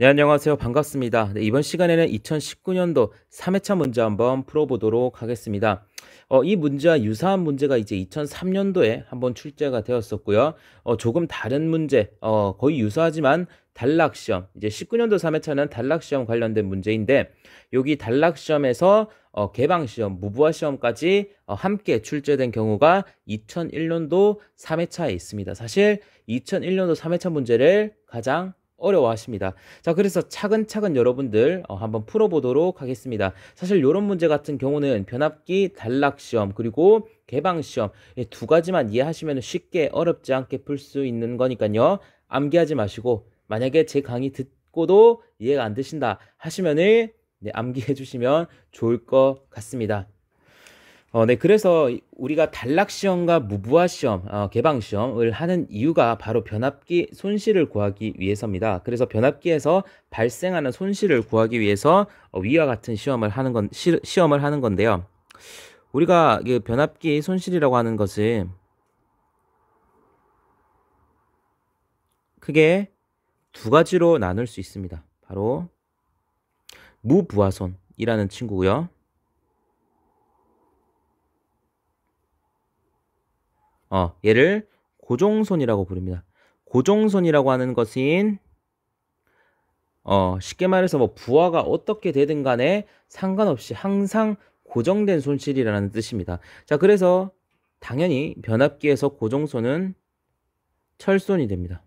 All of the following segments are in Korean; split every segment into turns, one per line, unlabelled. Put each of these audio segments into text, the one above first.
네, 안녕하세요. 반갑습니다. 네, 이번 시간에는 2019년도 3회차 문제 한번 풀어보도록 하겠습니다. 이 문제와 유사한 문제가 이제 2003년도에 한번 출제가 되었었고요. 조금 다른 문제, 거의 유사하지만 단락시험, 이제 19년도 3회차는 단락시험 관련된 문제인데, 여기 단락시험에서 개방시험, 무부하시험까지 함께 출제된 경우가 2001년도 3회차에 있습니다. 사실 2001년도 3회차 문제를 가장 어려워하십니다. 자, 그래서 차근차근 여러분들 한번 풀어보도록 하겠습니다. 사실 이런 문제 같은 경우는 변압기 단락시험 그리고 개방시험 이 두 가지만 이해하시면 쉽게 어렵지 않게 풀 수 있는 거니까요. 암기하지 마시고 만약에 제 강의 듣고도 이해가 안 되신다 하시면은 암기해 주시면 좋을 것 같습니다. 네, 그래서 우리가 단락시험과 무부하시험, 개방시험을 하는 이유가 바로 변압기 손실을 구하기 위해서입니다. 그래서 변압기에서 발생하는 손실을 구하기 위해서 위와 같은 시험을 하는 건데요. 우리가 변압기 손실이라고 하는 것은 크게 두 가지로 나눌 수 있습니다. 바로 무부하손이라는 친구고요. 얘를 고정손이라고 부릅니다. 고정손이라고 하는 것은 쉽게 말해서 뭐 부하가 어떻게 되든 간에 상관없이 항상 고정된 손실이라는 뜻입니다. 자, 그래서 당연히 변압기에서 고정손은 철손이 됩니다.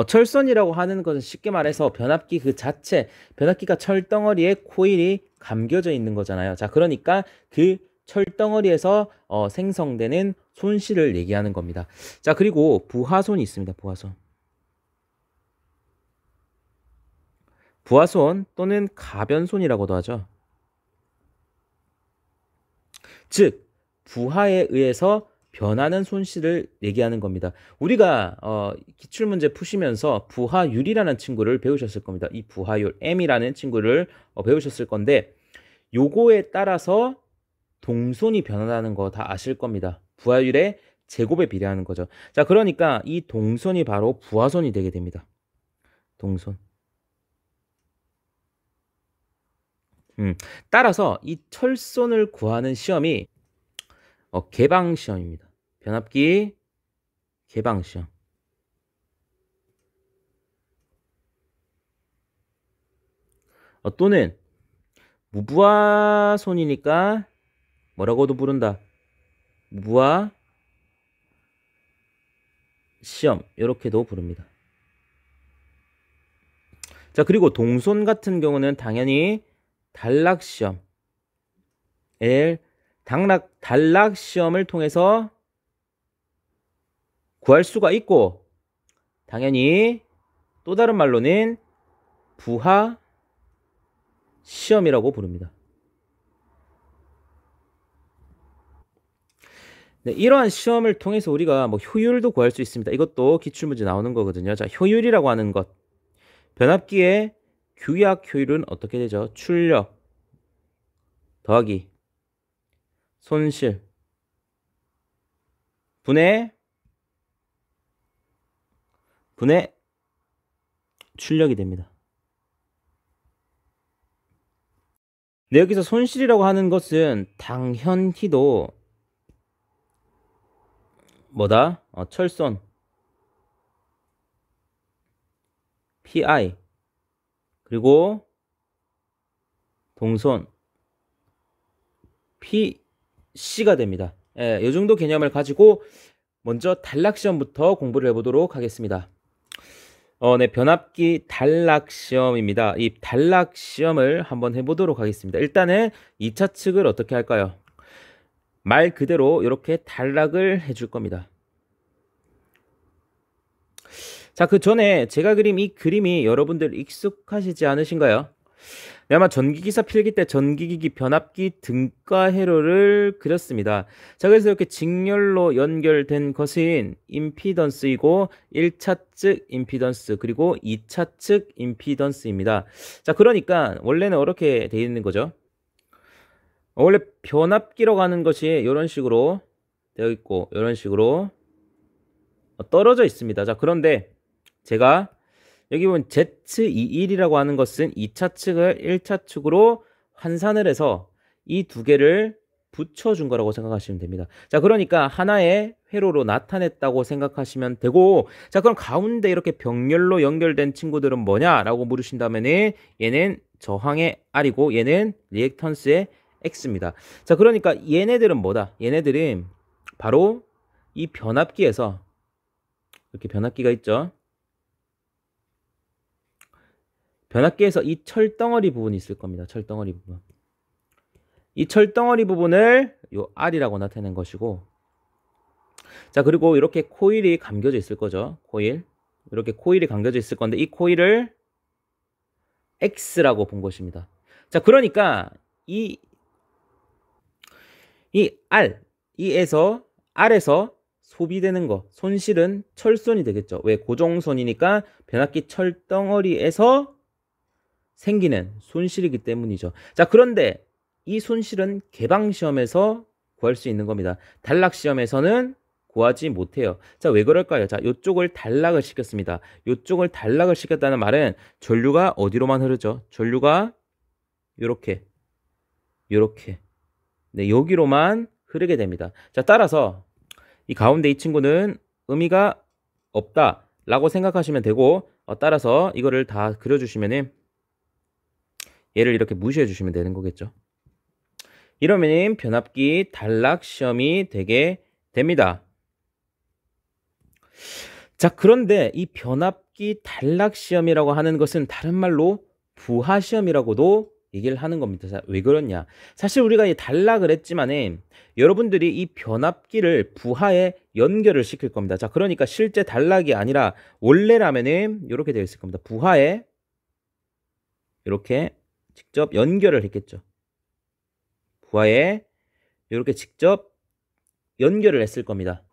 철선이라고 하는 것은 쉽게 말해서 변압기 그 자체, 변압기가 철덩어리에 코일이 감겨져 있는 거잖아요. 자, 그러니까 그 철덩어리에서 생성되는 손실을 얘기하는 겁니다. 자, 그리고 부하손이 있습니다. 부하손. 부하손 또는 가변손이라고도 하죠. 즉, 부하에 의해서 변하는 손실을 얘기하는 겁니다. 우리가 기출문제 푸시면서 부하율이라는 친구를 배우셨을 겁니다. 이 부하율, M이라는 친구를 배우셨을 건데 요거에 따라서 동손이 변한다는 거 다 아실 겁니다. 부하율의 제곱에 비례하는 거죠. 자, 그러니까 이 동손이 바로 부하손이 되게 됩니다. 동손. 따라서 이 철손을 구하는 시험이 개방시험입니다. 변압기 개방시험. 또는 무부하손이니까 뭐라고도 부른다. 무부하 시험 이렇게도 부릅니다. 자, 그리고 동손 같은 경우는 당연히 단락시험 단락시험을 통해서 구할 수가 있고 당연히 또 다른 말로는 부하시험이라고 부릅니다. 네, 이러한 시험을 통해서 우리가 뭐 효율도 구할 수 있습니다. 이것도 기출문제 나오는 거거든요. 자, 효율이라고 하는 것. 변압기의 규약 효율은 어떻게 되죠? 출력 더하기 손실 분의 출력이 됩니다. 네, 여기서 손실이라고 하는 것은 당연히도 뭐다? 철손 PI 그리고 동손 PC가 됩니다. 예, 이 정도 개념을 가지고 먼저 단락시험부터 공부를 해보도록 하겠습니다. 네, 변압기 단락시험입니다. 이 단락시험을 한번 해보도록 하겠습니다. 일단은 2차 측을 어떻게 할까요? 말 그대로 이렇게 단락을 해줄 겁니다. 자, 그 전에 제가 그린 이 그림이 여러분들 익숙하시지 않으신가요? 네, 아마 전기기사 필기 때 전기기기 변압기 등가회로를 그렸습니다. 자, 그래서 이렇게 직렬로 연결된 것은 임피던스이고 1차 측 임피던스 그리고 2차 측 임피던스입니다. 자, 그러니까 원래는 이렇게 되어 있는 거죠. 원래 변압기로 가는 것이 이런 식으로 되어 있고 이런 식으로 떨어져 있습니다. 자, 그런데 제가 여기 보면 Z21이라고 하는 것은 2차 측을 1차 측으로 환산을 해서 이 두 개를 붙여준 거라고 생각하시면 됩니다. 자, 그러니까 하나의 회로로 나타냈다고 생각하시면 되고, 자, 그럼 가운데 이렇게 병렬로 연결된 친구들은 뭐냐라고 물으신다면은 얘는 저항의 R이고 얘는 리액턴스의 X입니다. 자, 그러니까 얘네들은 뭐다? 얘네들은 바로 이 변압기에서 이렇게 변압기가 있죠. 변압기에서 이 철덩어리 부분이 있을 겁니다. 철덩어리 부분. 이 철덩어리 부분을 요 R이라고 나타낸 것이고, 자, 그리고 이렇게 코일이 감겨져 있을 거죠. 코일. 이렇게 코일이 감겨져 있을 건데 이 코일을 X라고 본 것입니다. 자, 그러니까 이 R에서 소비되는 거, 손실은 철손이 되겠죠. 왜? 고정손이니까 변압기 철덩어리에서 생기는 손실이기 때문이죠. 자, 그런데 이 손실은 개방시험에서 구할 수 있는 겁니다. 단락시험에서는 구하지 못해요. 자, 왜 그럴까요? 자, 요쪽을 단락을 시켰습니다. 요쪽을 단락을 시켰다는 말은 전류가 어디로만 흐르죠? 전류가 요렇게 네, 여기로만 흐르게 됩니다. 자, 따라서 이 가운데 이 친구는 의미가 없다 라고 생각하시면 되고, 따라서 이거를 다 그려주시면은 얘를 이렇게 무시해 주시면 되는 거겠죠. 이러면 변압기 단락 시험이 되게 됩니다. 자, 그런데 이 변압기 단락 시험이라고 하는 것은 다른 말로 부하 시험이라고도 얘기를 하는 겁니다. 자, 왜 그러냐? 사실 우리가 이 단락을 했지만은 여러분들이 이 변압기를 부하에 연결을 시킬 겁니다. 자, 그러니까 실제 단락이 아니라 원래라면은 이렇게 되어 있을 겁니다. 부하에 이렇게 직접 연결을 했겠죠. 부하에 이렇게 직접 연결을 했을 겁니다.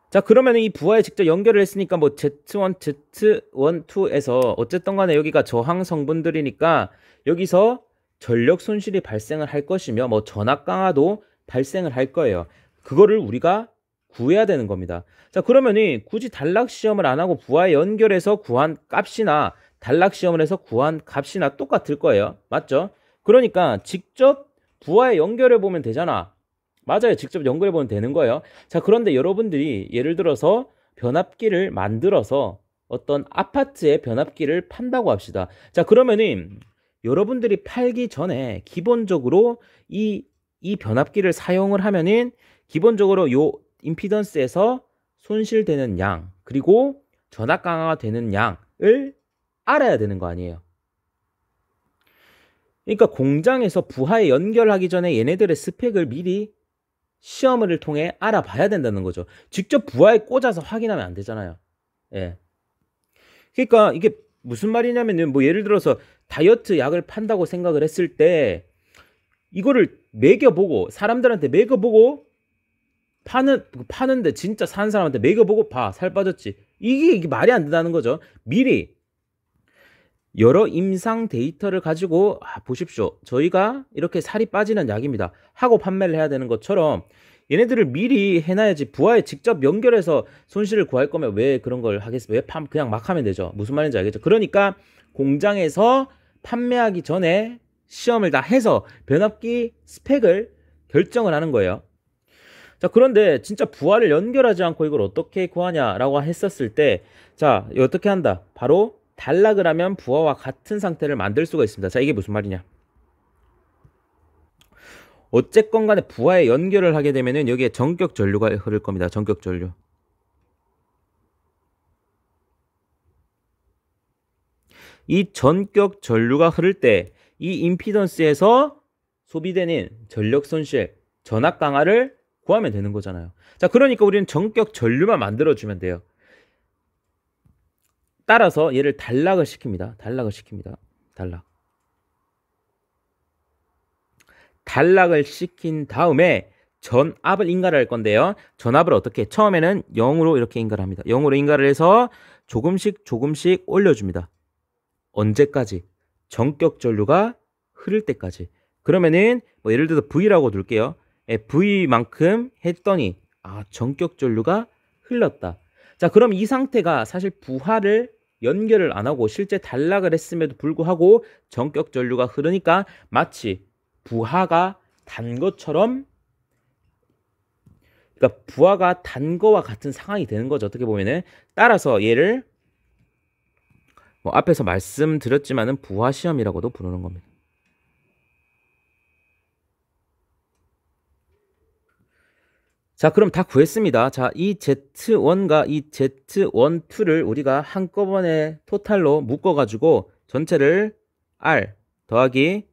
자, 그러면 이 부하에 직접 연결을 했으니까 뭐 Z1, Z1, 2에서 어쨌든 간에 여기가 저항 성분들이니까 여기서 전력 손실이 발생을 할 것이며 뭐 전압 강화도 발생을 할 거예요. 그거를 우리가 구해야 되는 겁니다. 자, 그러면은 굳이 단락 시험을 안 하고 부하에 연결해서 구한 값이나 단락 시험을 해서 구한 값이나 똑같을 거예요. 맞죠? 그러니까 직접 부하에 연결해 보면 되잖아. 맞아요. 직접 연결해 보면 되는 거예요. 자, 그런데 여러분들이 예를 들어서 변압기를 만들어서 어떤 아파트의 변압기를 판다고 합시다. 자, 그러면은 여러분들이 팔기 전에 기본적으로 이 변압기를 사용을 하면은 기본적으로 요 임피던스에서 손실되는 양 그리고 전압 강화가 되는 양을 알아야 되는 거 아니에요. 그러니까 공장에서 부하에 연결하기 전에 얘네들의 스펙을 미리 시험을 통해 알아봐야 된다는 거죠. 직접 부하에 꽂아서 확인하면 안 되잖아요. 예. 그러니까 이게 무슨 말이냐면은 뭐 예를 들어서 다이어트 약을 판다고 생각을 했을 때 이거를 매겨보고 사람들한테 매겨보고 파는데 진짜 사는 사람한테 매겨보고 봐, 살 빠졌지. 이게 말이 안 된다는 거죠. 미리 여러 임상 데이터를 가지고 보십시오. 저희가 이렇게 살이 빠지는 약입니다 하고 판매를 해야 되는 것처럼 얘네들을 미리 해놔야지. 부하에 직접 연결해서 손실을 구할 거면 왜 그런 걸 하겠어요? 왜 그냥 막 하면 되죠. 무슨 말인지 알겠죠? 그러니까 공장에서 판매하기 전에 시험을 다 해서 변압기 스펙을 결정을 하는 거예요. 자, 그런데 진짜 부하를 연결하지 않고 이걸 어떻게 구하냐라고 했었을 때, 자, 어떻게 한다? 바로 단락을 하면 부하와 같은 상태를 만들 수가 있습니다. 자, 이게 무슨 말이냐? 어쨌건 간에 부하에 연결을 하게 되면은 여기에 전격 전류가 흐를 겁니다. 전격 전류. 이 전격 전류가 흐를 때 이 임피던스에서 소비되는 전력 손실, 전압 강화를 구하면 되는 거잖아요. 자, 그러니까 우리는 전격 전류만 만들어주면 돼요. 따라서 얘를 단락을 시킵니다. 단락을 시킨 다음에 전압을 인가를 할 건데요. 전압을 어떻게? 처음에는 0으로 이렇게 인가를 합니다. 0으로 인가를 해서 조금씩 올려줍니다. 언제까지? 전격 전류가 흐를 때까지. 그러면은 뭐 예를 들어서 V라고 둘게요. V만큼 했더니 전격 전류가 흘렀다. 자, 그럼 이 상태가 사실 부하를 연결을 안 하고 실제 단락을 했음에도 불구하고 전격 전류가 흐르니까 마치 부하가 단 것처럼, 그러니까 부하가 단 거와 같은 상황이 되는 거죠. 어떻게 보면은. 따라서 얘를 뭐 앞에서 말씀드렸지만은 부하 시험이라고도 부르는 겁니다. 자, 그럼 다 구했습니다. 자, 이 Z1과 이 Z1, 2를 우리가 한꺼번에 토탈로 묶어가지고 전체를 R 더하기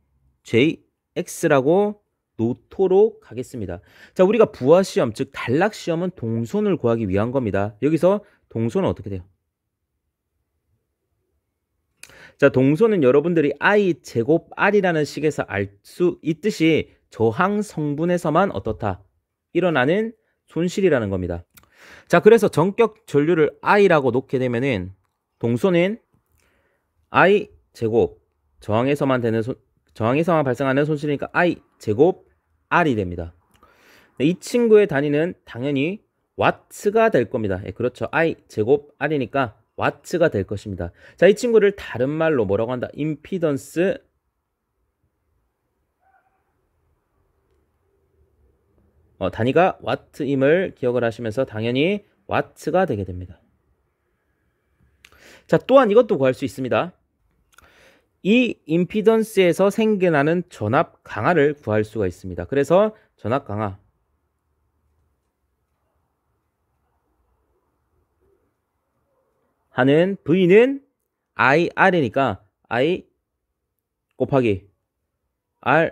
JX라고 놓도록 하겠습니다. 자, 우리가 부하시험, 즉 단락시험은 동선을 구하기 위한 겁니다. 여기서 동선은 어떻게 돼요? 자, 동선은 여러분들이 I 제곱 R이라는 식에서 알 수 있듯이 저항 성분에서만 어떻다? 일어나는 손실이라는 겁니다. 자, 그래서 전격 전류를 I라고 놓게 되면은 동선은 I 제곱 저항에서만 발생하는 손실이니까 I 제곱 R이 됩니다. 이 친구의 단위는 당연히 와트가 될 겁니다. 예, 그렇죠. I 제곱 R이니까 와트가 될 것입니다. 자, 이 친구를 다른 말로 뭐라고 한다? 임피던스 단위가 와트임을 기억을 하시면서 당연히 와트가 되게 됩니다. 자, 또한 이것도 구할 수 있습니다. 이 임피던스에서 생겨나는 전압 강하를 구할 수가 있습니다. 그래서 전압 강하 하는 V는 IR이니까 I 곱하기 R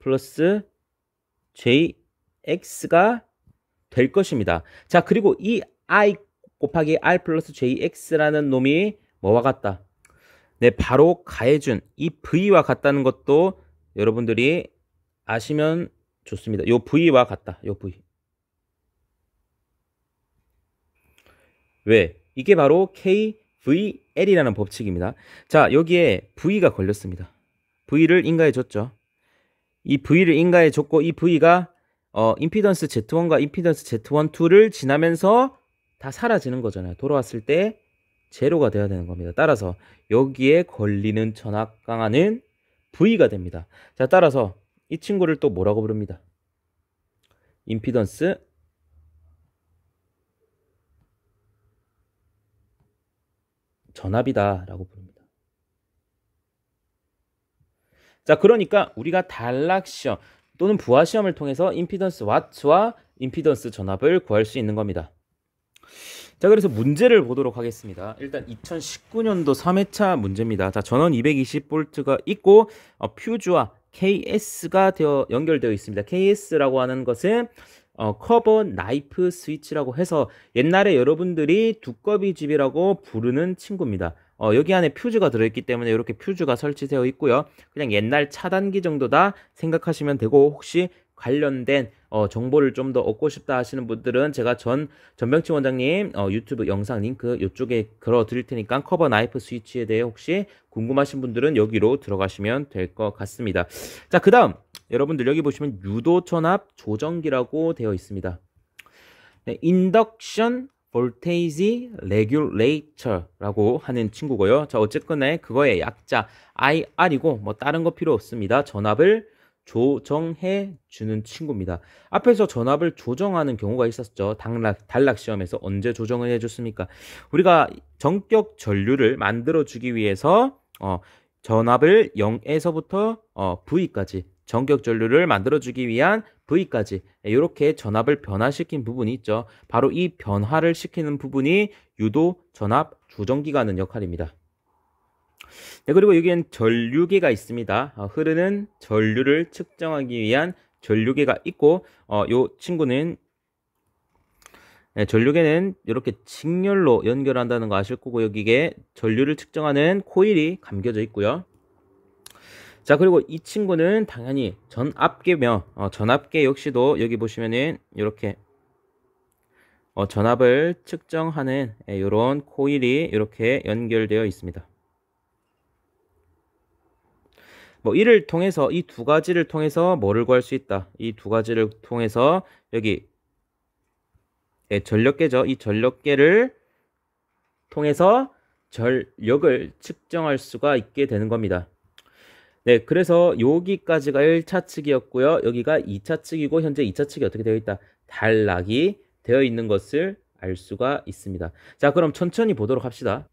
플러스 JX가 될 것입니다. 자, 그리고 이 I 곱하기 R 플러스 JX라는 놈이 뭐와 같다? 네, 바로 가해준 이 V와 같다는 것도 여러분들이 아시면 좋습니다. 요 V와 같다. 요 V. 왜? 이게 바로 KVL이라는 법칙입니다. 자, 여기에 V가 걸렸습니다. V를 인가해 줬죠. 이 V를 인가해 줬고 이 V가 임피던스 Z1과 임피던스 Z1, 2를 지나면서 다 사라지는 거잖아요. 돌아왔을 때 제로가 돼야 되는 겁니다. 따라서 여기에 걸리는 전압 강하는 V가 됩니다. 자, 따라서 이 친구를 또 뭐라고 부릅니다? 임피던스 전압이다 라고 부릅니다. 자, 그러니까 우리가 단락시험 또는 부하시험을 통해서 임피던스 와트와 임피던스 전압을 구할 수 있는 겁니다. 자, 그래서 문제를 보도록 하겠습니다. 일단 2019년도 3회차 문제입니다. 자, 전원 220V가 있고 퓨즈와 KS가 연결되어 있습니다. KS라고 하는 것은 커버 나이프 스위치라고 해서 옛날에 여러분들이 두꺼비 집이라고 부르는 친구입니다. 여기 안에 퓨즈가 들어있기 때문에 이렇게 퓨즈가 설치되어 있고요. 그냥 옛날 차단기 정도다 생각하시면 되고, 혹시 관련된 정보를 좀 더 얻고 싶다 하시는 분들은 제가 전병치 원장님 유튜브 영상 링크 이쪽에 걸어 드릴 테니까 커버 나이프 스위치에 대해 혹시 궁금하신 분들은 여기로 들어가시면 될 것 같습니다. 자, 그 다음 여러분들 여기 보시면 유도 전압 조정기라고 되어 있습니다. 네, 인덕션 볼테이지 레귤레이터라고 하는 친구고요. 자, 어쨌거나 그거의 약자 IR이고 뭐 다른 거 필요 없습니다. 전압을 조정해 주는 친구입니다. 앞에서 전압을 조정하는 경우가 있었죠. 단락 시험에서 언제 조정을 해줬습니까? 우리가 전격 전류를 만들어 주기 위해서 전압을 0에서부터 V까지 전격 전류를 만들어 주기 위한 V까지 이렇게 전압을 변화시킨 부분이 있죠. 바로 이 변화를 시키는 부분이 유도 전압 조정기가 하는 역할입니다. 네, 그리고 여기엔 전류계가 있습니다. 흐르는 전류를 측정하기 위한 전류계가 있고 요 친구는 전류계는 이렇게 직렬로 연결한다는 거 아실 거고, 여기에 전류를 측정하는 코일이 감겨져 있고요. 자, 그리고 이 친구는 당연히 전압계며 전압계 역시도 여기 보시면은 이렇게 전압을 측정하는 이런 코일이 이렇게 연결되어 있습니다. 뭐 이를 통해서 이 두 가지를 통해서 뭐를 구할 수 있다? 이 두 가지를 통해서 여기 전력계죠. 이 전력계를 통해서 전력을 측정할 수가 있게 되는 겁니다. 네, 그래서 여기까지가 1차 측이었고요. 여기가 2차 측이고 현재 2차 측이 어떻게 되어 있다? 단락이 되어 있는 것을 알 수가 있습니다. 자, 그럼 천천히 보도록 합시다.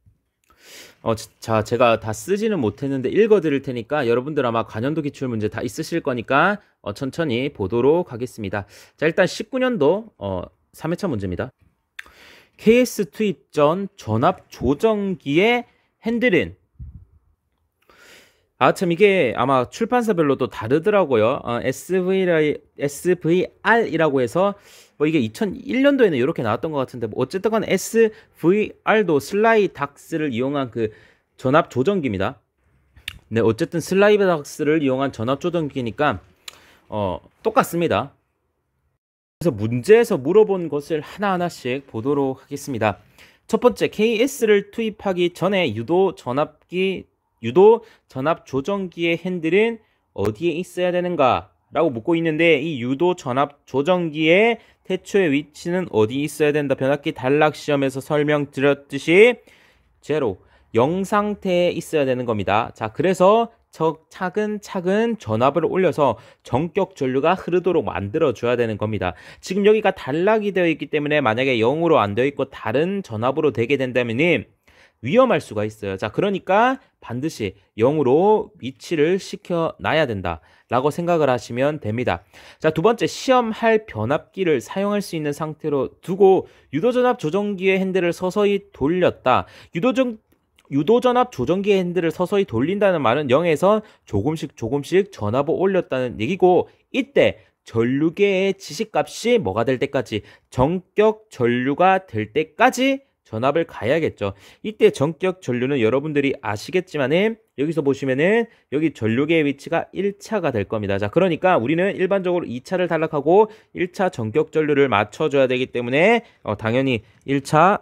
자, 제가 다 쓰지는 못했는데 읽어 드릴 테니까 여러분들 아마 관연도 기출 문제 다 있으실 거니까 천천히 보도록 하겠습니다. 자, 일단 19년도 3회차 문제입니다. KS 투입 전 전압 조정기의 핸들은 참 이게 아마 출판사별로도 다르더라고요. SVR이라고 해서 뭐 이게 2001년도에는 이렇게 나왔던 것 같은데 뭐 어쨌든 간 SVR도 슬라이 닥스를 이용한 그 전압 조정기입니다. 네, 어쨌든 슬라이 닥스를 이용한 전압 조정기니까 똑같습니다. 그래서 문제에서 물어본 것을 하나하나씩 보도록 하겠습니다. 첫 번째, KS를 투입하기 전에 유도 전압 조정기의 핸들은 어디에 있어야 되는가? 라고 묻고 있는데 이 유도 전압 조정기의 태초의 위치는 어디 있어야 된다? 변압기 단락 시험에서 설명드렸듯이 제로, 0 상태에 있어야 되는 겁니다. 자, 그래서 차근차근 전압을 올려서 전격 전류가 흐르도록 만들어줘야 되는 겁니다. 지금 여기가 단락이 되어 있기 때문에 만약에 0으로 안 되어 있고 다른 전압으로 되게 된다면 위험할 수가 있어요. 자, 그러니까 반드시 0으로 위치를 시켜놔야 된다 라고 생각을 하시면 됩니다. 자, 두 번째, 시험할 변압기를 사용할 수 있는 상태로 두고 유도전압 조정기의 핸들을 서서히 돌렸다. 유도전압 조정기의 핸들을 서서히 돌린다는 말은 0에서 조금씩 전압을 올렸다는 얘기고, 이때 전류계의 지시값이 뭐가 될 때까지, 전격 전류가 될 때까지 전압을 가야겠죠. 이때 전격 전류는 여러분들이 아시겠지만은 여기서 보시면은 여기 전류계의 위치가 1차가 될 겁니다. 자, 그러니까 우리는 일반적으로 2차를 단락하고 1차 전격 전류를 맞춰줘야 되기 때문에 당연히 1차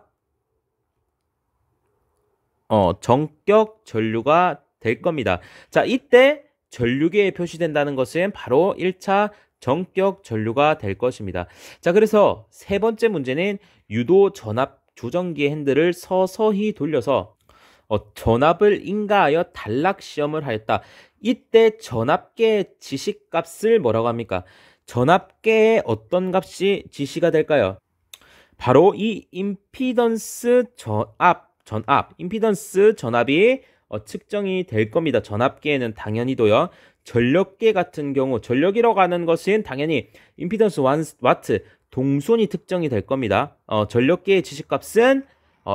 전격 전류가 될 겁니다. 자, 이때 전류계에 표시된다는 것은 바로 1차 전격 전류가 될 것입니다. 자, 그래서 세 번째 문제는 유도 전압 조정기의 핸들을 서서히 돌려서 전압을 인가하여 단락 시험을 하였다. 이때 전압계의 지시값을 뭐라고 합니까? 전압계의 어떤 값이 지시가 될까요? 바로 이 임피던스 임피던스 전압이 측정이 될 겁니다. 전압계에는 당연히도요. 전력계 같은 경우, 전력이라고 하는 것은 당연히 임피던스 와트, 동손이 특정이 될 겁니다. 전력계의 지시값은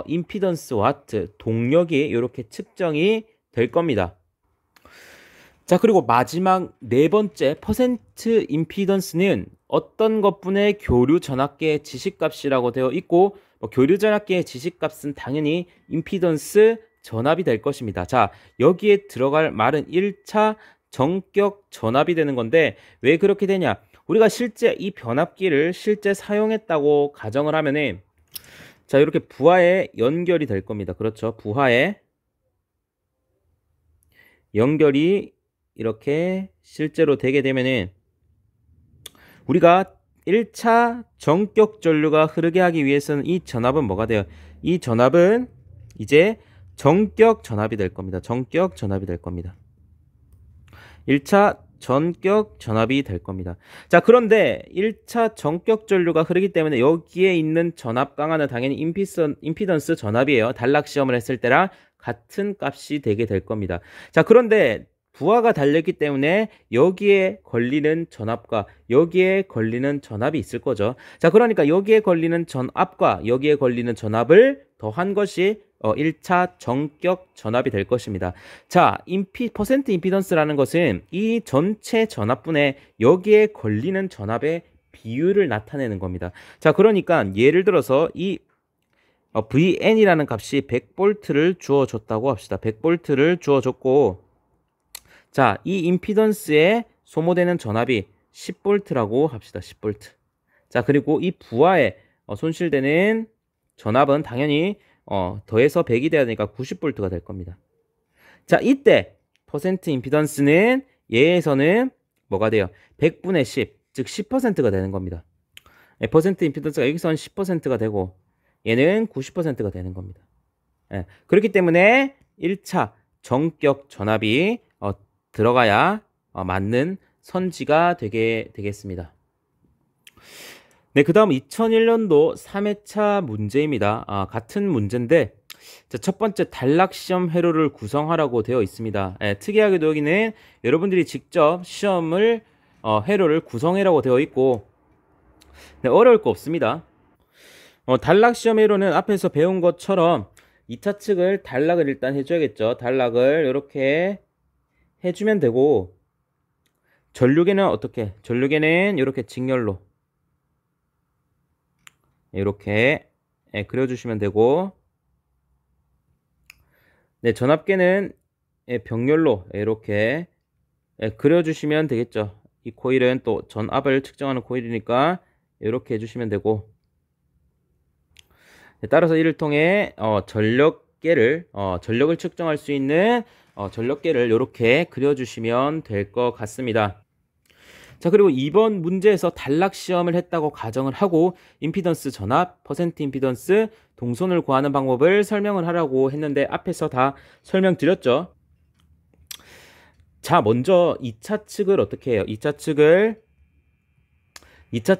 임피던스 와트, 동력이 이렇게 측정이 될 겁니다. 자, 그리고 마지막 네 번째, 퍼센트 임피던스는 어떤 것분의 교류 전압계의 지시값이라고 되어 있고, 교류 전압계의 지시값은 당연히 임피던스 전압이 될 것입니다. 자, 여기에 들어갈 말은 1차 전격 전압이 되는 건데 왜 그렇게 되냐? 우리가 실제 이 변압기를 실제 사용했다고 가정을 하면은, 자, 이렇게 부하에 연결이 될 겁니다. 그렇죠? 부하에 연결이 이렇게 실제로 되게 되면은 우리가 1차 전격 전류가 흐르게 하기 위해서는 이 전압은 뭐가 돼요? 이 전압은 이제 전격 전압이 될 겁니다. 전격 전압이 될 겁니다. 1차 전격 전압이 될 겁니다. 자, 그런데 1차 전격 전류가 흐르기 때문에 여기에 있는 전압 강화는 당연히 임피던스 전압이에요. 단락 시험을 했을 때랑 같은 값이 되게 될 겁니다. 자, 그런데 부하가 달렸기 때문에 여기에 걸리는 전압과 여기에 걸리는 전압이 있을 거죠. 자, 그러니까 여기에 걸리는 전압과 여기에 걸리는 전압을 더한 것이 1차 전격 전압이 될 것입니다. 자, 퍼센트 임피던스라는 것은 이 전체 전압분에 여기에 걸리는 전압의 비율을 나타내는 겁니다. 자, 그러니까 예를 들어서 이 VN이라는 값이 100V를 주어줬다고 합시다. 100V를 주어줬고, 자, 이 임피던스에 소모되는 전압이 10V라고 합시다. 10V. 자, 그리고 이 부하에 손실되는 전압은 당연히 더해서 100이 돼야 되니까 90V가 될 겁니다. 자, 이때 퍼센트 임피던스는 얘에서는 뭐가 돼요? 100분의 10, 즉 10%가 되는 겁니다. 퍼센트 임피던스가 여기서는 10%가 되고 얘는 90%가 되는 겁니다. 예, 그렇기 때문에 1차 정격 전압이 들어가야 맞는 선지가 되겠습니다. 네, 그 다음 2001년도 3회차 문제입니다. 같은 문제인데 자, 첫 번째 단락시험 회로를 구성하라고 되어 있습니다. 예, 특이하게도 여기는 여러분들이 직접 시험을 회로를 구성해라고 되어 있고 네, 어려울 거 없습니다. 단락시험 회로는 앞에서 배운 것처럼 2차 측을 단락을 일단 해줘야겠죠. 단락을 이렇게 해주면 되고 전류계는 어떻게? 전류계는 이렇게 직렬로 이렇게 그려주시면 되고 네, 전압계는 병렬로 이렇게 그려주시면 되겠죠. 이 코일은 또 전압을 측정하는 코일이니까 이렇게 해주시면 되고 네, 따라서 이를 통해 전력계를 전력을 측정할 수 있는 전력계를 이렇게 그려주시면 될 것 같습니다. 자, 그리고 이번 문제에서 단락 시험을 했다고 가정을 하고 임피던스 전압, 퍼센트 임피던스, 동선을 구하는 방법을 설명을 하라고 했는데 앞에서 다 설명드렸죠. 자, 먼저 2차 측을 어떻게 해요? 2차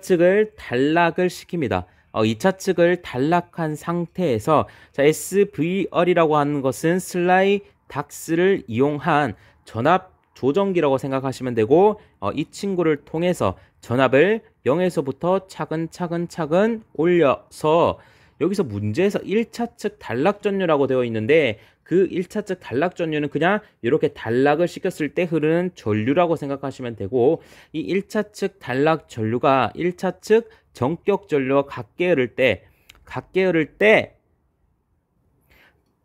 측을 단락을 시킵니다. 2차 측을 단락한 상태에서 자, SVR이라고 하는 것은 슬라이 닥스를 이용한 전압 조정기라고 생각하시면 되고 이 친구를 통해서 전압을 0에서부터 차근차근 올려서 여기서 문제에서 1차 측 단락 전류라고 되어 있는데 그 1차 측 단락 전류는 그냥 이렇게 단락을 시켰을 때 흐르는 전류라고 생각하시면 되고 이 1차 측 단락 전류가 1차 측 정격 전류와 같게 흐를 때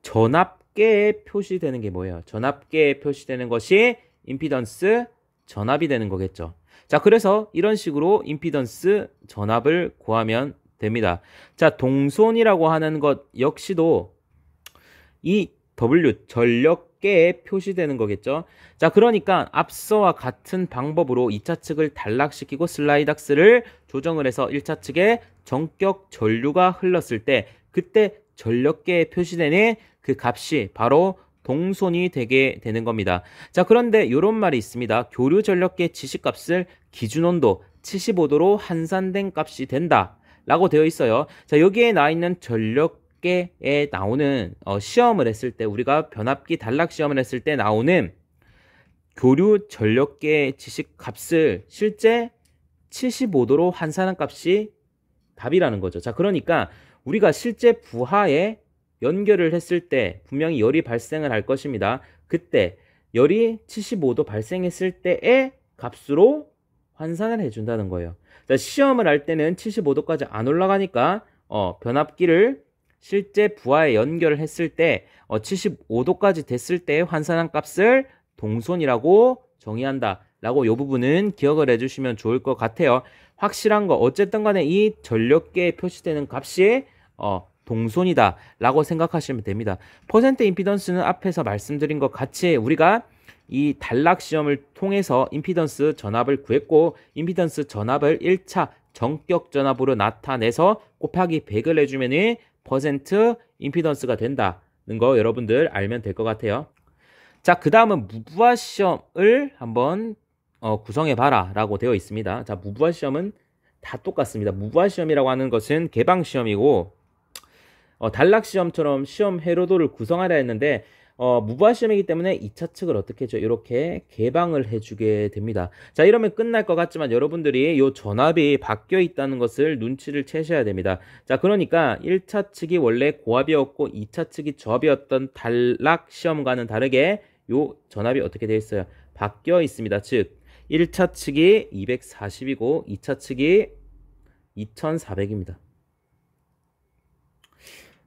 전압계에 표시되는 게 뭐예요? 전압계에 표시되는 것이 임피던스 전압이 되는 거겠죠. 자, 그래서 이런 식으로 임피던스 전압을 구하면 됩니다. 자, 동선이라고 하는 것 역시도 이 W 전력계에 표시되는 거겠죠. 자, 그러니까 앞서와 같은 방법으로 2차 측을 단락시키고 슬라이닥스를 조정을 해서 1차 측에 정격 전류가 흘렀을 때 그때 전력계에 표시되는 그 값이 바로 동선이 되게 되는 겁니다. 자, 그런데 이런 말이 있습니다. 교류 전력계 지시값을 기준온도 75도로 환산된 값이 된다 라고 되어 있어요. 자, 여기에 나와 있는 전력계에 나오는 시험을 했을 때 우리가 변압기 단락 시험을 했을 때 나오는 교류 전력계 지시값을 실제 75도로 환산한 값이 답이라는 거죠. 자, 그러니까 우리가 실제 부하에 연결을 했을 때 분명히 열이 발생을 할 것입니다. 그때 열이 75도 발생했을 때의 값으로 환산을 해준다는 거예요. 자, 시험을 할 때는 75도까지 안 올라가니까 변압기를 실제 부하에 연결을 했을 때 75도까지 됐을 때 환산한 값을 동선이라고 정의한다 라고 이 부분은 기억을 해주시면 좋을 것 같아요. 확실한 거 어쨌든 간에 이 전력계에 표시되는 값이 동선이다 라고 생각하시면 됩니다. 퍼센트 임피던스는 앞에서 말씀드린 것 같이 우리가 이 단락 시험을 통해서 임피던스 전압을 구했고 임피던스 전압을 1차 정격 전압으로 나타내서 곱하기 100을 해주면 퍼센트 임피던스가 된다는 거 여러분들 알면 될 것 같아요. 자, 그 다음은 무부하 시험을 한번 구성해 봐라 라고 되어 있습니다. 자, 무부하 시험은 다 똑같습니다. 무부하 시험이라고 하는 것은 개방 시험이고 단락 시험처럼 시험 회로도를 구성하려 했는데 무부하 시험이기 때문에 2차 측을 어떻게 해줘? 이렇게 개방을 해주게 됩니다. 자, 이러면 끝날 것 같지만 여러분들이 이 전압이 바뀌어 있다는 것을 눈치를 채셔야 됩니다. 자, 그러니까 1차 측이 원래 고압이었고 2차 측이 저압이었던 단락 시험과는 다르게 이 전압이 어떻게 되어 있어요? 바뀌어 있습니다. 즉 1차 측이 240이고 2차 측이 2400입니다.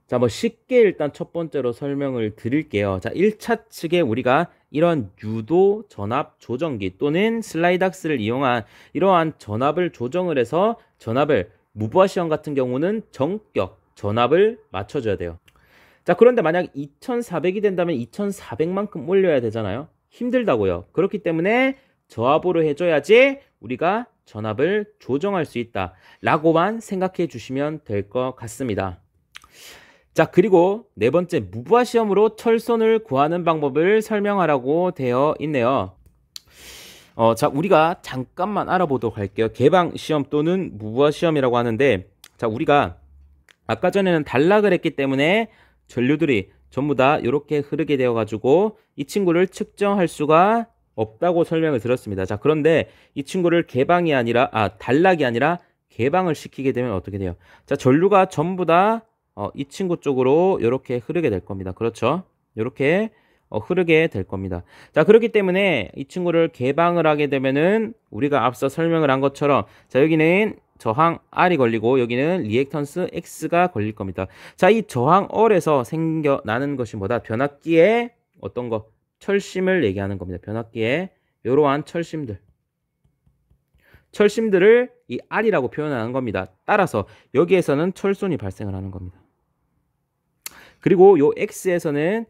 자, 뭐 쉽게 일단 첫 번째로 설명을 드릴게요. 자, 1차 측에 우리가 이런 유도 전압 조정기 또는 슬라이닥스를 이용한 이러한 전압을 조정을 해서 전압을 무부하 시험 같은 경우는 정격 전압을 맞춰줘야 돼요. 자, 그런데 만약 2400이 된다면 2400만큼 올려야 되잖아요. 힘들다고요. 그렇기 때문에 저압으로 해줘야지 우리가 전압을 조정할 수 있다 라고만 생각해 주시면 될 것 같습니다. 자, 그리고 네 번째, 무부하 시험으로 철손을 구하는 방법을 설명하라고 되어 있네요. 자, 우리가 잠깐만 알아보도록 할게요. 개방 시험 또는 무부하 시험이라고 하는데, 자, 우리가 아까 전에는 단락을 했기 때문에 전류들이 전부 다 이렇게 흐르게 되어 가지고 이 친구를 측정할 수가 없다고 설명을 드렸습니다. 자, 그런데 이 친구를 단락이 아니라 개방을 시키게 되면 어떻게 돼요? 자, 전류가 전부 다 이 친구 쪽으로 이렇게 흐르게 될 겁니다. 그렇죠? 이렇게 흐르게 될 겁니다. 자, 그렇기 때문에 이 친구를 개방을 하게 되면은 우리가 앞서 설명을 한 것처럼, 자, 여기는 저항 R이 걸리고 여기는 리액턴스 X가 걸릴 겁니다. 자, 이 저항 R에서 생겨나는 것이 뭐다? 변압기의 어떤 거? 철심을 얘기하는 겁니다. 변압기의 이러한 철심들을 이 R이라고 표현하는 겁니다. 따라서 여기에서는 철손이 발생을 하는 겁니다. 그리고 요 X에서는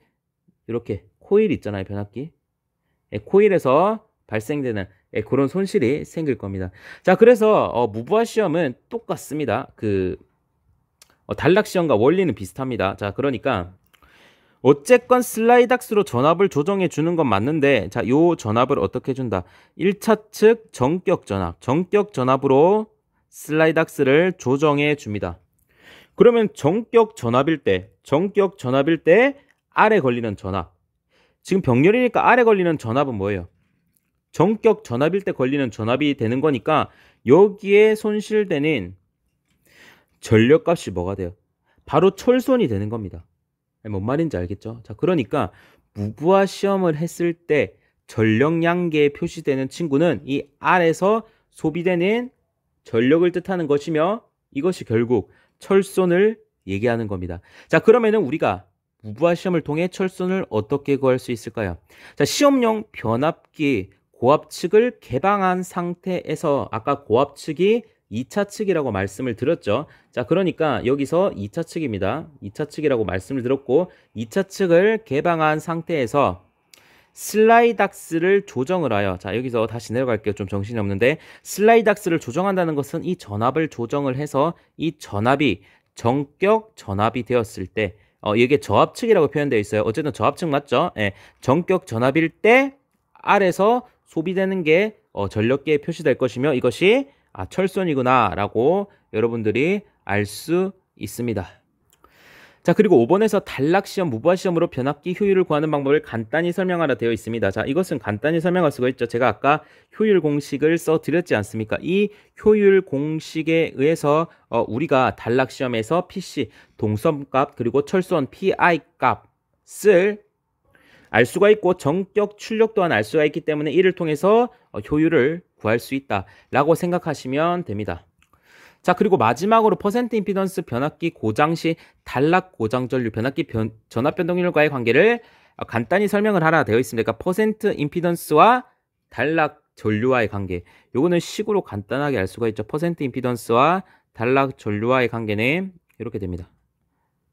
이렇게 코일 있잖아요, 변압기. 코일에서 발생되는 그런 손실이 생길 겁니다. 자, 그래서 무부하 시험은 똑같습니다. 단락 시험과 원리는 비슷합니다. 자, 그러니까 어쨌건 슬라이닥스로 전압을 조정해 주는 건 맞는데, 자, 요 전압을 어떻게 준다? 1차 측 전격 전압으로 슬라이닥스를 조정해 줍니다. 그러면 전격 전압일 때 R에 걸리는 전압. 지금 병렬이니까 R에 걸리는 전압은 뭐예요? 전격 전압일 때 걸리는 전압이 되는 거니까 여기에 손실되는 전력값이 뭐가 돼요? 바로 철손이 되는 겁니다. 뭔 말인지 알겠죠? 자, 그러니까 무부하 시험을 했을 때 전력량계에 표시되는 친구는 이 R에서 소비되는 전력을 뜻하는 것이며, 이것이 결국 철손을 얘기하는 겁니다. 자, 그러면은 우리가 무부하 시험을 통해 철손을 어떻게 구할 수 있을까요? 자, 시험용 변압기 고압측을 개방한 상태에서, 아까 고압측이 2차 측이라고 말씀을 드렸죠. 자, 그러니까 여기서 2차 측입니다. 2차 측이라고 말씀을 드렸고, 2차 측을 개방한 상태에서 슬라이닥스를 조정을 하여, 자, 여기서 다시 내려갈게요. 좀 정신이 없는데, 슬라이닥스를 조정한다는 것은 이 전압을 조정을 해서 이 전압이 전격 전압이 되었을 때, 이게 저압측이라고 표현되어 있어요. 어쨌든 저압측 맞죠? 예, 전격 전압일 때 R에서 소비되는 게 전력계에 표시될 것이며, 이것이 철손이구나 라고 여러분들이 알 수 있습니다. 자, 그리고 5번에서 단락시험, 무부하시험으로 변압기 효율을 구하는 방법을 간단히 설명하라 되어 있습니다. 자, 이것은 간단히 설명할 수가 있죠. 제가 아까 효율 공식을 써드렸지 않습니까? 이 효율 공식에 의해서 우리가 단락시험에서 PC, 동선값, 그리고 철손 PI 값을 알 수가 있고, 전격 출력 또한 알 수가 있기 때문에 이를 통해서 효율을 구할 수 있다라고 생각하시면 됩니다. 자, 그리고 마지막으로 퍼센트 임피던스 변압기 고장 시 단락 고장 전류 변압기 전압 변동률과의 관계를 간단히 설명을 하라 되어 있습니다. 그러니까 퍼센트 임피던스와 단락 전류와의 관계, 요거는 식으로 간단하게 알 수가 있죠. 퍼센트 임피던스와 단락 전류와의 관계는 이렇게 됩니다.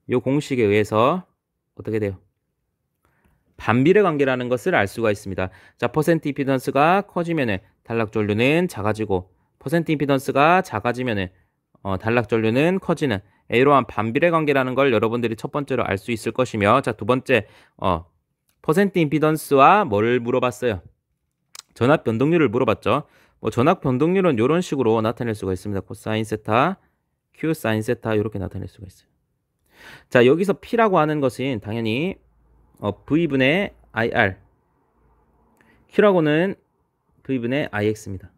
요 공식에 의해서 어떻게 돼요? 반비례 관계라는 것을 알 수가 있습니다. 자, 퍼센트 임피던스가 커지면은 단락 전류는 작아지고, 퍼센트 임피던스가 작아지면은 단락 전류는 커지는 이러한 반비례 관계라는 걸 여러분들이 첫 번째로 알 수 있을 것이며, 자, 두 번째 퍼센트 임피던스와 뭐를 물어봤어요? 전압 변동률을 물어봤죠. 전압 변동률은 이런 식으로 나타낼 수가 있습니다. 코사인 세타, Q 사인 세타 이렇게 나타낼 수가 있어요. 자, 여기서 P라고 하는 것은 당연히 V분의 IR, Q라고는 V분의 IX입니다.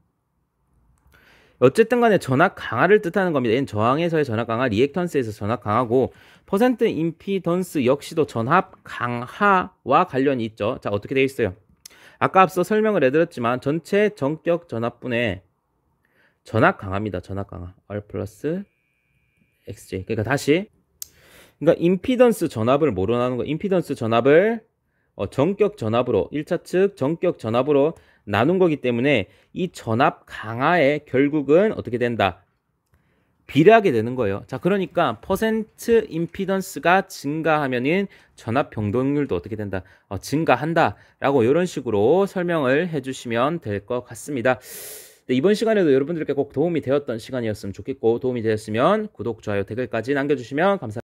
어쨌든 간에 전압 강화를 뜻하는 겁니다. 얘는 저항에서의 전압 강화, 리액턴스에서 전압 강화고, 퍼센트 임피던스 역시도 전압 강화와 관련이 있죠. 자, 어떻게 되어 있어요? 아까 앞서 설명을 해드렸지만 전체 전격 전압분의 전압 강화입니다. 전압 강화. R 플러스 XJ. 그러니까 임피던스 전압을 뭐로 나누는 거예요? 임피던스 전압을 전격 전압으로, 1차 측 전격 전압으로 나눈 거기 때문에 이 전압 강화에 결국은 어떻게 된다? 비례하게 되는 거예요. 자, 그러니까 퍼센트 임피던스가 증가하면은 전압 변동률도 어떻게 된다? 증가한다 라고 이런 식으로 설명을 해주시면 될 것 같습니다. 네, 이번 시간에도 여러분들께 꼭 도움이 되었던 시간이었으면 좋겠고, 도움이 되었으면 구독, 좋아요, 댓글까지 남겨주시면 감사합니다.